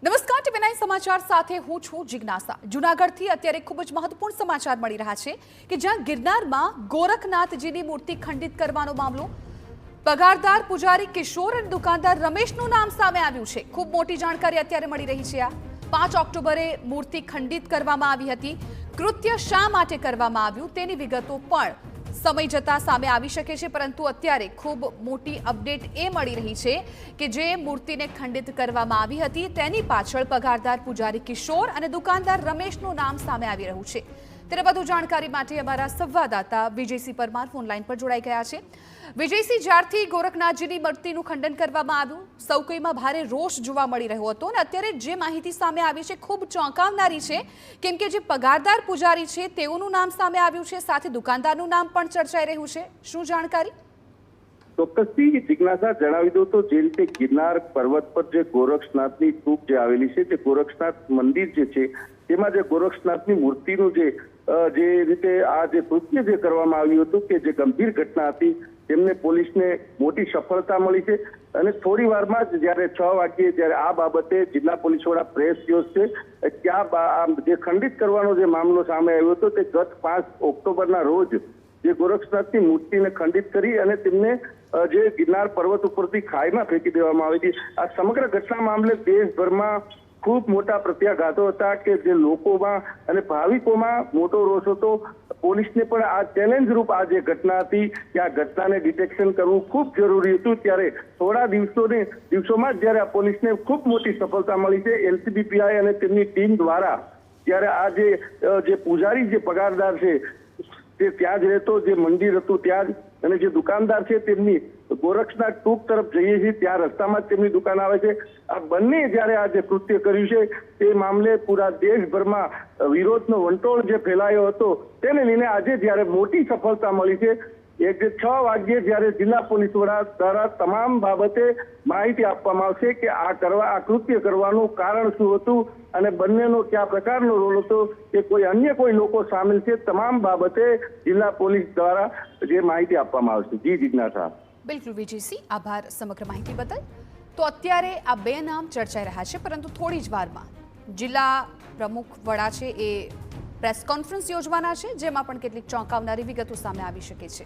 નમસ્કાર ટીવી9 સમાચાર સાથે હું છું જિજ્ઞાસા। જૂનાગઢથી અત્યારે ખૂબ જ મહત્વપૂર્ણ સમાચાર મળી રહ્યા છે કે જ્યાં ગિરનારમાં ગોરખનાથજીની મૂર્તિ ખંડિત કરવાનો મામલો પગારદાર પૂજારી કિશોર અને દુકાનદાર રમેશનું નામ સામે આવ્યું છે। ખૂબ મોટી જાણકારી અત્યારે મળી રહી છે। 5 ઓક્ટોબરે મૂર્તિ ખંડિત કરવામાં આવી હતી। કૃત્ય શા માટે કરવામાં આવ્યું તેની વિગતો પણ સમય જતા સામે આવી શકે છે, પરંતુ અત્યારે ખૂબ મોટી અપડેટ એ મળી રહી છે કે જે મૂર્તિને ખંડિત કરવામાં આવી હતી તેની પાછળ પગારદાર પૂજારી કિશોર અને દુકાનદાર રમેશનું નામ સામે આવી રહ્યું છે। ત્યારે વધુ જાણકારી માટે અમારા સંવાદદાતા વિજયસિંહ પરમાર ફોનલાઈન પર જોડાઈ ગયા છે। વિજયસિંહ, જ્યારથી ગોરખનાથજીની મૂર્તિનું ખંડન કરવામાં આવ્યું સૌ કોઈમાં ભારે રોષ જોવા મળી રહ્યો હતો અને અત્યારે જે માહિતી સામે આવી છે ખૂબ ચોંકાવનારી છે, કેમ કે જે પગારદાર પૂજારી છે તેઓનું નામ સામે આવ્યું છે, સાથે દુકાનદારનું નામ પણ ચર્ચાઈ રહ્યું છે। શું જાણકારી? ચોક્કસથી જિજ્ઞાસા જણાવી દો તો જે રીતે ગિરનાર પર્વત પર જે ગોરખનાથની ટૂંક જે આવેલી છે તે ગોરખનાથ મંદિર જે છે તેમાં જે ગોરખનાથની મૂર્તિનું જે રીતે આ જે કૃત્ય જે કરવામાં આવ્યું હતું કે જે ગંભીર ઘટના હતી તેમને પોલીસને મોટી સફળતા મળી છે અને થોડી વારમાં જ જ્યારે 6 વાગ્યે જ્યારે આ બાબતે જિલ્લા પોલીસ વડા પ્રેસ યોજશે ત્યાં જે ખંડિત કરવાનો જે મામલો સામે આવ્યો હતો તે ગત 5 ઓક્ટોબરના રોજ જે ગોરખનાથની મૂર્તિને ખંડિત કરી અને તેમને જે ગિરનાર પર્વત ઉપરથી ખાઈમાં ફેંકી દેવામાં આવી હતી। આ સમગ્ર ઘટના મામલે દેશભરમાં ખૂબ મોટા પ્રત્યાઘાતો હતા કે જે લોકોમાં અને ભાવિકોમાં મોટો રોષ હતો। પોલીસને પણ આ ચેલેન્જ રૂપ આ જે ઘટના હતી કે આ ઘટનાને ડિટેક્શન કરવું ખૂબ જરૂરી હતું। ત્યારે થોડા દિવસોમાં જ જ્યારે આ પોલીસને ખૂબ મોટી સફળતા મળી છે એલસીબીપીઆઈ અને તેમની ટીમ દ્વારા। ત્યારે આ જે પૂજારી જે પગારદાર છે તે ત્યાં જ રહેતો, જે મંદિર હતું ત્યાં જ, અને જે દુકાનદાર છે તેમની ગોરખનાથ ટૂંક તરફ જઈએ છીએ ત્યાં રસ્તામાં જ તેમની દુકાન આવે છે। આ બંને જ્યારે આ જે કૃત્ય કર્યું છે તે મામલે પૂરા દેશભરમાં વિરોધનો વંટોળ જે ફેલાયો હતો તેને લઈને આજે જ્યારે મોટી સફળતા મળી છે। 6 વાગ્યે જ્યારે જિલ્લા પોલીસ વડા દ્વારા તમામ બાબતે માહિતી આપવામાં આવશે કે આ કૃત્ય કરવાનું કારણ શું હતું અને બંનેનો કયા પ્રકારનો રોલ હતો કે કોઈ અન્ય કોઈ લોકો સામેલ છે, તમામ બાબતે જિલ્લા પોલીસ દ્વારા જે માહિતી આપવામાં આવશે। જી જિજ્ઞાસા। બિલકુલ વિજયસિંહ, આભાર સમગ્ર માહિતી બદલ। તો અત્યારે આ બે નામ ચર્ચાઈ રહ્યા છે, પરંતુ થોડી જ વારમાં જિલ્લા પ્રમુખ વડા છે એ પ્રેસ કોન્ફરન્સ યોજવાના છે, જેમાં પણ કેટલીક ચોંકાવનારી વિગતો સામે આવી શકે છે।